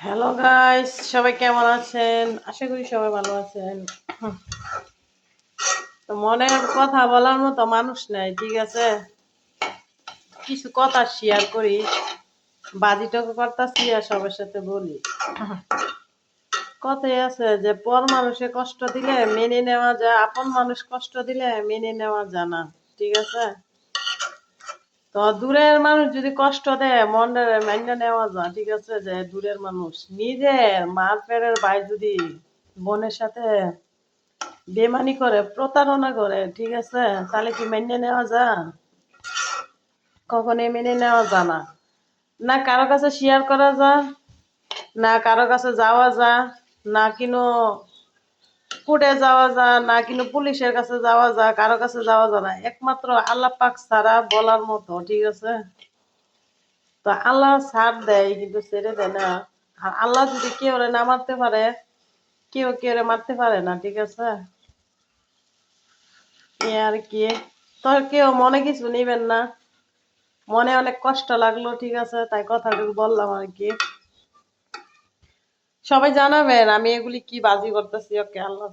Hello guys, সবাই কেমন আছেন? আশা করি সবাই ভালো আছেন। তো মনের কথা বলার মতো মানুষ নাই, ঠিক আছে? কিছু কথা শেয়ার করি, বাজিটক করতেছি আর সবার সাথে বলি। কথাই আছে যে পর মানুষে কষ্ট দিলে মেনে নেওয়া যায়, আপন মানুষ কষ্ট দিলে মেনে নেওয়া যায় না, ঠিক আছে? তো দূরের মানুষ যদি কষ্ট দেয় মনের মাইন্ডা নেওয়া যায়, ঠিক আছে? যে দূরের মানুষ নিজের মার পেটের ভাই যদি বোনের সাথে বেমানি করে, প্রতারণা করে, ঠিক আছে, তাহলে কি মেনে নেওয়া যায়? কখনোই মেনে নেওয়া যায় না। না কারো কাছে শেয়ার করা যায়, না কারো কাছে যাওয়া যায়, না কিনো কোর্টে যাওয়া যায়, না কিনো পুলিশের কাছে যাওয়া যায়, কারো কাছে যাওয়া যায় না, একমাত্র আল্লাহ পাক ছাড়া বলার মতো, ঠিক আছে? তো আল্লাহ ছাড় দেয় কিন্তু ছেড়ে দেয় না। আর আল্লাহ যদি কেউ না মারতে পারে, কেউ মারতে পারে না, ঠিক আছে? এ আর কি। তোর কেউ মনে কিছু নিবেন না, মনে অনেক কষ্ট লাগলো, ঠিক আছে, তাই কথাটুকু বললাম আর কি। সবাই জানাবেন আমি এগুলি কি বাজি করতেছি। ওকে, আল্লাহ হাফেজ।